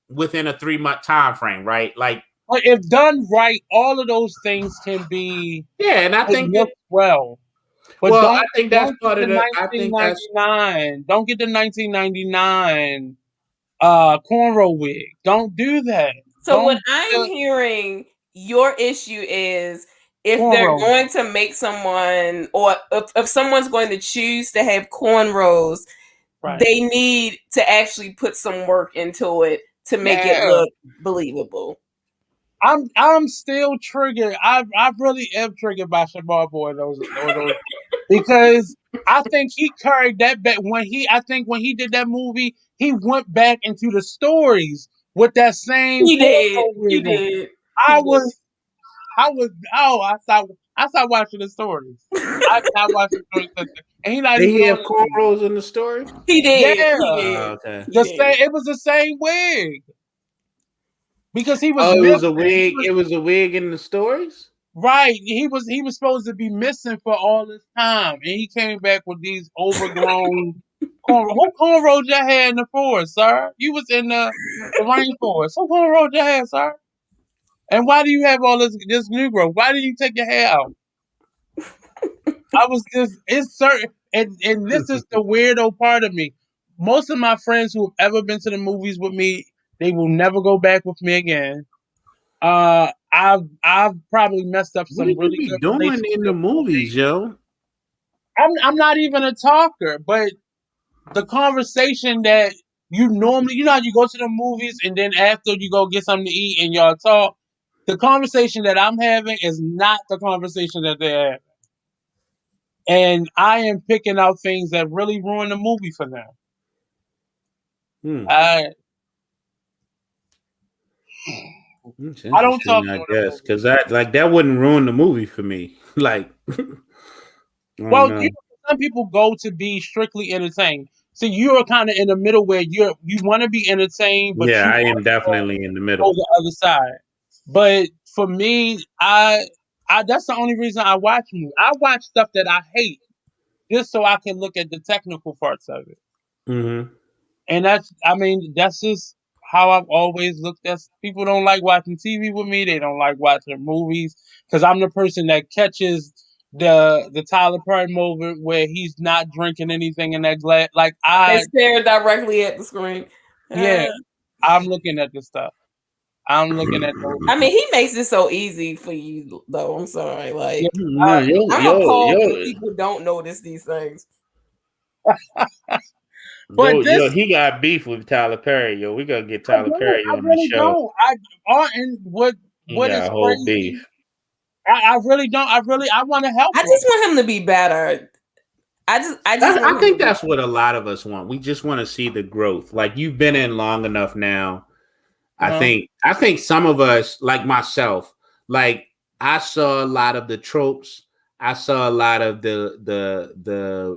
within a 3-month time frame, right? Like, But if done right, all of those things can be yeah, and I it think that looks well. But well, I think that's don't get part the of the. I think that's 1999. Don't get the 1999 cornrow wig. Don't do that. So what Don't I'm do hearing, your issue is if they're cornrow. going to make someone, or if someone's going to choose to have cornrows, Right. they need to actually put some work into it to make it Yeah. look believable. I'm still triggered. I really am triggered by Shamar Boy those because I think he carried that back when he did that movie, he went back into the stories with that same He did. cornrow He wig on. did. I He did. was I was oh I stopped watching the stories. I stopped watching the stories. and he not Did even he on have it. cornrows in the story? He did. Yeah, He did. Okay. He the did. same. It was the same wig because he was Oh, it was a missing. wig. It was a wig in the stories. Right. He was supposed to be missing for all this time, and he came back with these overgrown corn. Who cornrowed your hair in the forest, sir? You was in the rainforest. Who cornrowed your hair, sir? And why do you have all this new growth? Why did you take your hair out? I was just it's certain, and this is the weirdo part of me. Most of my friends who have ever been to the movies with me, they will never go back with me again. I've probably messed up What some did you really be good doing in the relationships on movies, dates. yo? I'm not even a talker, but the conversation that you normally, how you go to the movies and then after you go get something to eat and y'all talk. The conversation that I'm having is not the conversation that they're having, and I am picking out things that really ruin the movie for them. Hmm. I It's I don't talk interesting, I during the guess, movie. because that wouldn't ruin the movie for me. Like, I don't Well, know. some people go to be strictly entertained. So you're kind of in the middle where you want to be entertained, but Yeah, you I am also definitely in the go middle. the other side. But for me, I that's the only reason I watch movies. I watch stuff that I hate just so I can look at the technical parts of it. Hmm. And that's just how I've always looked at. People don't like watching TV with me. They don't like watching movies because I'm the person that catches the Tyler Perry moment where he's not drinking anything in that glass. Like And stare directly at the screen. yeah, Uh, I'm looking at the stuff. I'm looking at those. I mean, he makes it so easy for you, though. I'm sorry. Yeah, Like, No, I'm appalled when people don't notice these things. but this he got beef with Tyler Perry, yo. We gotta get I Tyler don't. Perry I on the really show. don't. And He what got is a whole crazy. beef. I really don't. I want to help I him. just want him to be better. I just I want him to think be that's what a lot of us want. We just want to see the growth. Like you've been in long enough now. Uh-huh. I think some of us, like myself, like I saw a lot of the tropes. I saw a lot of the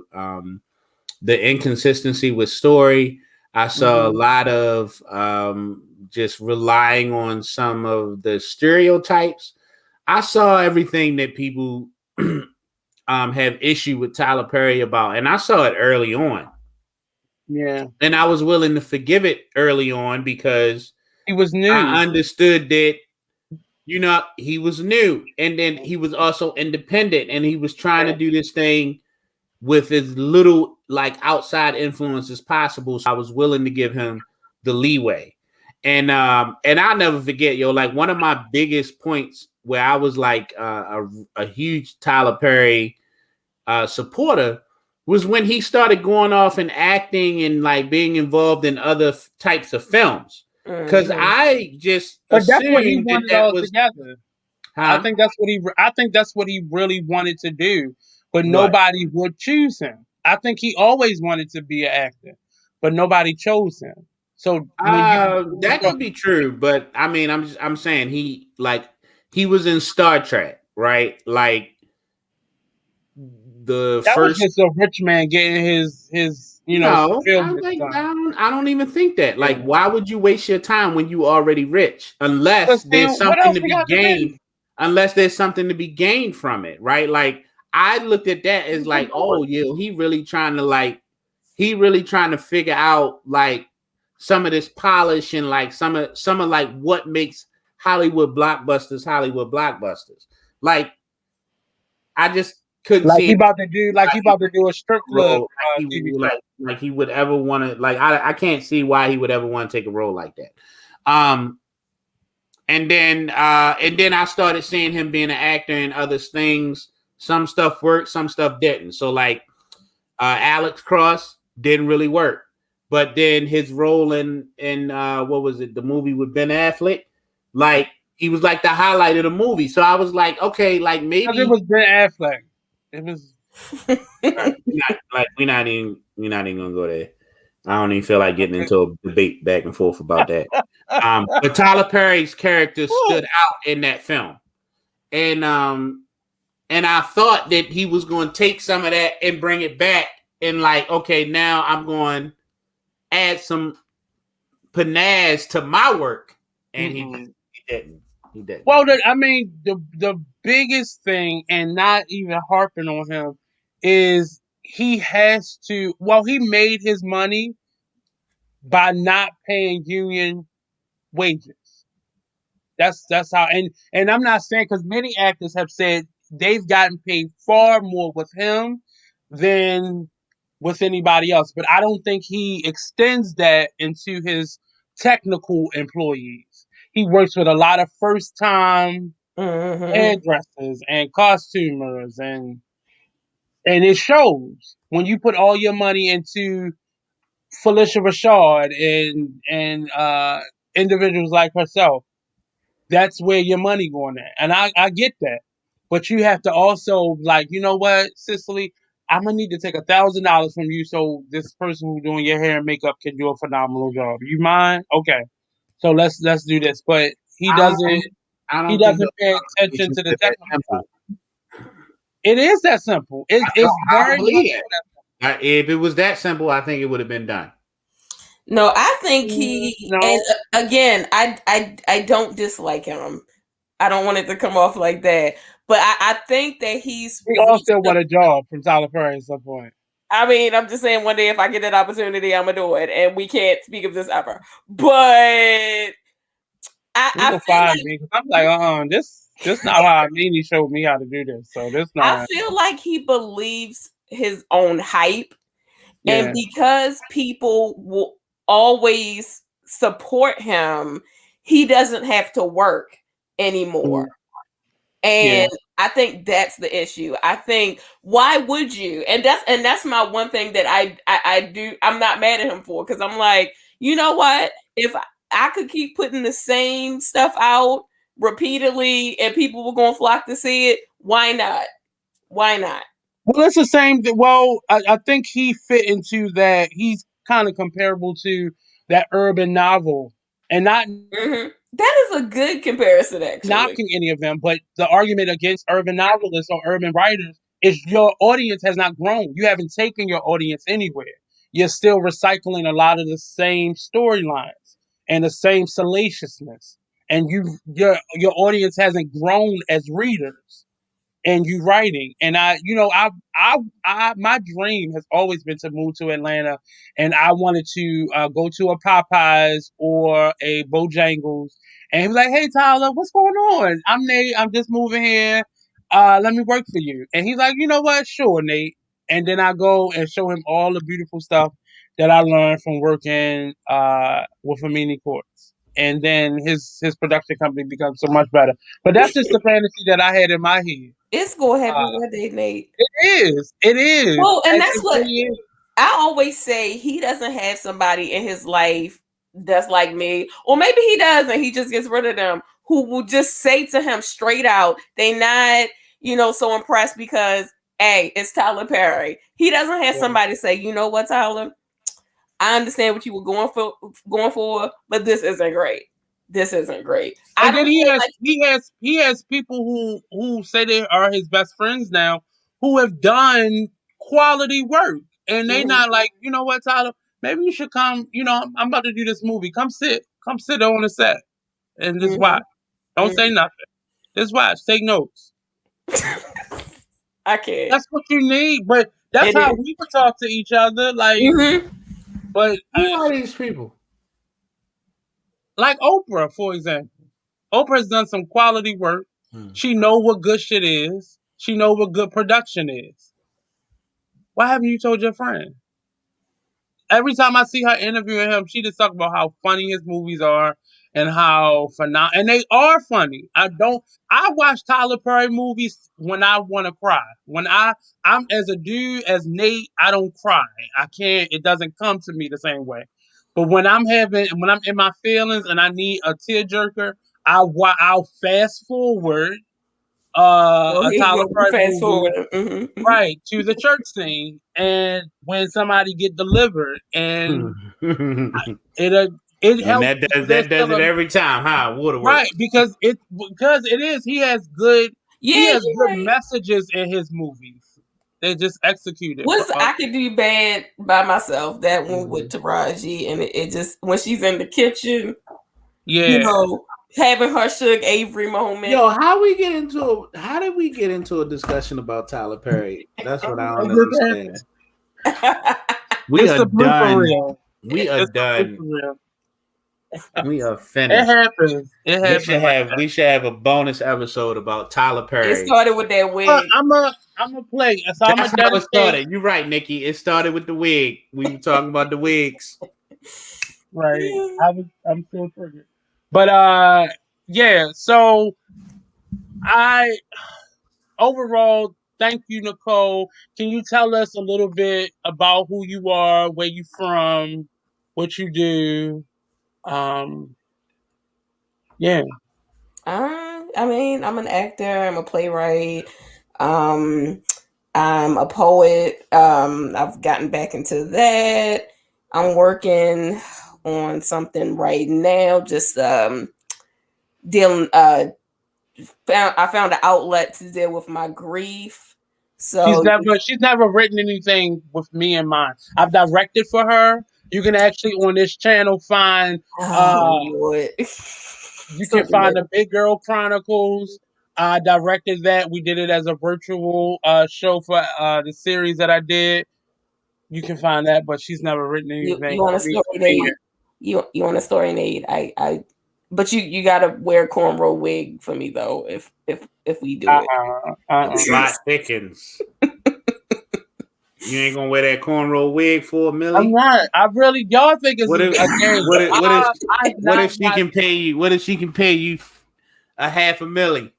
inconsistency with story. I saw a Hmm. lot of just relying on some of the stereotypes. I saw everything that people have issue with Tyler Perry about, and I saw it early on, Yeah, and I was willing to forgive it early on because he was new. I understood that he was new, and then he was also independent, and he was trying to Yeah. do this thing with as little like outside influence as possible. So I was willing to give him the leeway. And I'll never forget, yo, like one of my biggest points where I was like a huge Tyler Perry supporter was when he started going off and acting and like being involved in other types of films. Because Mhm. I just But that's what he assumed that wanted that all was, together. huh? I think that's what he really wanted to do, but What? nobody would choose him. I think he always wanted to be an actor, but nobody chose him. So when you That start, could be true, but I mean, I'm saying he was in Star Trek, right? Like the that was first. just a rich man getting his No, film done. I don't even think that. Yeah. Like, why would you waste your time when you already rich? Unless Cause there's Sam, what something else to he be got to do? gained. Unless there's something to be gained from it, right? Like I looked at that as He's a like, boy. oh yeah, he really trying to figure out like some of this polish and like some of like what makes Hollywood blockbusters. Like I just couldn't Like see he it about to do, like he about to do a strip club role TV show. like he would ever want to like I can't see why he would ever want to take a role like that. Um and then I started seeing him being an actor in other things. Some stuff worked, some stuff didn't. So like Alex Cross didn't really work. But then his role in what was it, the movie with Ben Affleck, like he was like the highlight of the movie. So I was like, okay, like Cause it maybe was Ben Affleck. It was we're not even gonna go there. I don't even feel like getting into a debate back and forth about that. But Tyler Perry's character stood out in that film, and and I thought that he was going to take some of that and bring it back, and like, okay, now I'm going to add some panache to my work, and he didn't. He didn't. Well, I mean, the biggest thing, and not even harping on him, is he has to. Well, he made his money by not paying union wages. That's how. And I'm not saying, because many actors have said they've gotten paid far more with him than with anybody else. But I don't think he extends that into his technical employees. He works with a lot of first time hairdressers and costumers, and it shows when you put all your money into Felicia Rashad and individuals like herself. That's where your money going at. And I get that. But you have to also, like, you know what, Cicely, I'm gonna need to take $1,000 from you so this person who's doing your hair and makeup can do a phenomenal job. You mind? Okay. So let's do this. But he I don't. doesn't I he don't think those doesn't pay attention conversations to the are that technical side. simple. It is that simple. It's I very don't much believe it. If it was that simple, I think it would have been done. No, I think he. no. And again, I don't dislike him. I don't want it to come off like that, but I think that he's. We all still want a job from Tyler Perry at some point. I mean, I'm just saying, one day if I get that opportunity, I'm gonna do it, and we can't speak of this ever. But I People feel find like me 'cause I'm like, this not how Nene showed me how to do this. So this I not. feel like he believes his own hype, Yeah. and because people will always support him, he doesn't have to work anymore. And I think that's the issue. I think, why would you? And that's my one thing that I do. I'm not mad at him for, because I'm like, you know what? If I could keep putting the same stuff out repeatedly and people were going to flock to see it, why not? Why not? Well, it's the same. Well, I think he fit into that. He's kind of comparable to that urban novel, and not That is a good comparison, actually. knocking any of them, but the argument against urban novelists or urban writers is your audience has not grown. You haven't taken your audience anywhere. You're still recycling a lot of the same storylines and the same salaciousness, and your audience hasn't grown as readers and you writing. And my dream has always been to move to Atlanta, and I wanted to go to a Popeyes or a Bojangles, and he was like, "Hey Tyler, what's going on? I'm Nate. I'm just moving here. Let me work for you." And he's like, "You know what? Sure, Nate." And then I go and show him all the beautiful stuff that I learned from working with Amini Courts. And then his production company becomes so much better. But that's just the fantasy that I had in my head. It's going to happen one day, Nate. It is. It is. Well, and that's It what really is. I always say. He doesn't have somebody in his life that's like me, or maybe he does, and he just gets rid of them, who will just say to him straight out, they not, so impressed because, hey, it's Tyler Perry. He doesn't have somebody say, you know what, Tyler, I understand what you were going for, but this isn't great. This isn't great. And then he has people who say they are his best friends now, who have done quality work, and they not like, you know what, Tyler, maybe you should come. I'm about to do this movie. Come sit on the set and just watch. Don't say nothing. Just watch. Take notes. I can't. That's what you need. But that's how we would talk to each other. Like, but who are these people? Like Oprah, for example. Oprah has done some quality work. She know what good shit is. She know what good production is. Why haven't you told your friend? Every time I see her interviewing him, she just talk about how funny his movies are and how phenomenal. And they are funny. I watch Tyler Perry movies when I want to cry. I'm as a dude, as Nate, I don't cry. I can't, it doesn't come to me the same way. But when I'm in my feelings and I need a tearjerker, I'll fast forward a Tyler Perry fast movie, forward. right, to the church scene, and when somebody get delivered, and it And helps. that does it every time, huh? Waterworks. Right, because it is. He has good Yeah, He has you're good right. messages in his movies. They just executed. What's I Could Do Bad by Myself? That one with Mhm. Taraji, and it just when she's in the kitchen, you Yeah. know, having her Suge Avery moment. Yo, how did we get into a discussion about Tyler Perry? That's what I don't It just understand. happens. We It's are a blooper done. reel. We are It's a blooper done. reel. We are It finished. happens. It happens like that. We should have a bonus episode about Tyler It Perry. started with that But wig. I'm a play. So I'm That's gonna how it dedicate. started. You're right, Nikki. It started with the wig. We were talking about the wigs. Right. I'm still triggered. But yeah. So I overall thank you, Nicole. Can you tell us a little bit about who you are, where you from, what you do? Um. Yeah. I mean, I'm an actor. I'm a playwright. Um, I'm a poet. I've gotten back into that. I'm working on something right now. Just dealing. I found an outlet to deal with my grief. So She's never written anything with me in mind. I've directed for her. You can actually on this channel find oh Lord, you so can find good. the Big Girl Chronicles. I directed that. We did it as a virtual show for the series that I did. You can find that, but she's never written anything You want for a me story, on Nate? here. You want a story, Nate? But you gotta wear a cornrow wig for me though. If we do it, The plot thickens. You ain't gonna wear that cornrow wig for a I'm millie? not. I really y'all think it's What if a game. I've what not if she watched. can pay you? What if she can pay you a half a millie?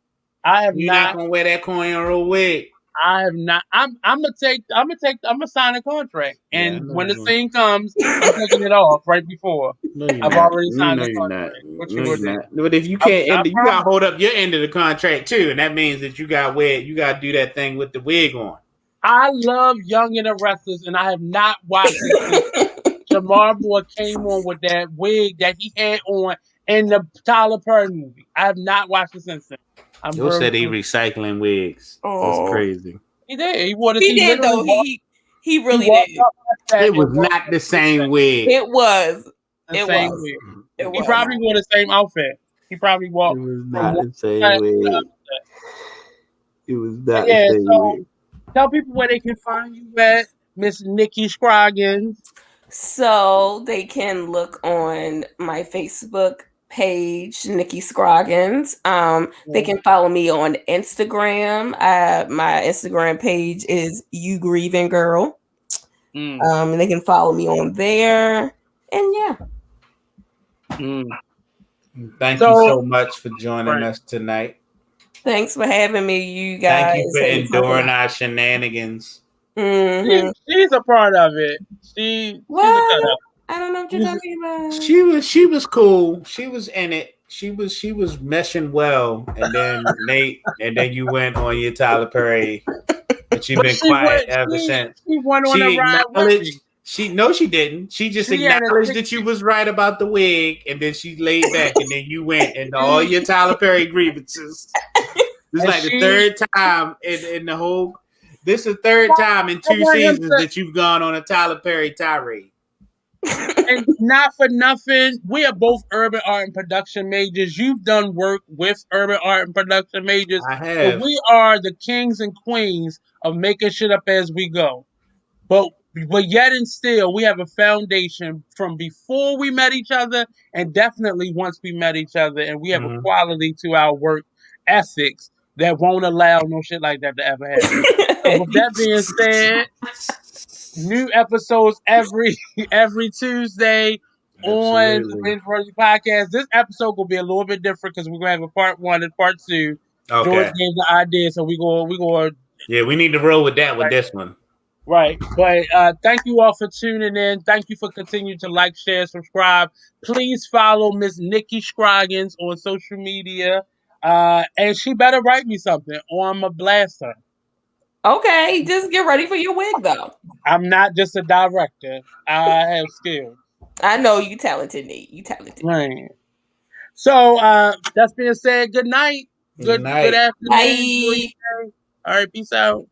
I have You're not not. gonna wear that cornrow wig. I have not. I'm gonna sign a contract, Yeah, I and know when the you. scene comes, I'm taking it off right before. No, you're I've not. already You signed know the you're not. contract. What you No, gonna you're do? not. But if you can't I end it, you gotta promise. hold up your end of the contract too, and that means that you gotta do that thing with the wig on. I love Young and the Restless, and I have not watched it since Jamar Moore came on with that wig that he had on in the Tyler Perry movie. I have not watched it since then. I'm Yo very said he sorry. recycling wigs. That's oh, crazy. He did. He wore this. he He did literally though. walked. He He really walked did. up on set It was and wore not the the same wig. It was. the It same was. wig. It He Was was. probably not. wore the same outfit. He probably It walked was from not one the same set to the wig. other set. It was But not the yeah, same so wig. tell people where they can find you at, Miss Nikki Scroggins. So they can look on my Facebook page, Nikki Scroggins. They can follow me on Instagram. My Instagram page is You Grieving Girl. Mm, They can follow me on there. And yeah, mm. Thank you So, so much for joining right. us tonight. thanks for having me. You Thank guys you for had me talking. enduring our shenanigans. She's a part of it. She's a cut What? up. I don't know what you're She's talking about. She was cool. She was in it. She was meshing well. And then you went on your Tyler Perry, but you've but been quiet ever she since. she went on a She ride with acknowledged me. she no she didn't. She just She had a acknowledged that you ticket. was right about the wig, and then she laid back, and then you went into all your Tyler Perry grievances. This is And like the third time in the whole. This is the third time in I two want him seasons to, that you've gone on a Tyler Perry tirade. and not for nothing, we are both urban art and production majors. You've done work with urban art and production majors. I So have. we are the kings and queens of making shit up as we go. But yet and still, we have a foundation from before we met each other, and definitely once we met each other, and we have a Mhm. quality to our work ethics that won't allow no shit like that to ever happen. So, with that being said, new episodes every Tuesday on the Absolutely. Binge Worthy Podcast. This episode will be a little bit different because we're gonna have a part one and part two. George Okay. gave the idea, so we go Yeah, we need to roll with that with this one. right. But thank you all for tuning in. Thank you for continuing to like, share, subscribe. Please follow Miss Nikki Scroggins on social media. And she better write me something or I'm a blaster. Okay, just get ready for your wig though. I'm not just a director. I have skills. I know you talented, Nate. You talented. Right. So that's being said, good night. Good night. afternoon. Enjoy your Bye. day. All right, peace out.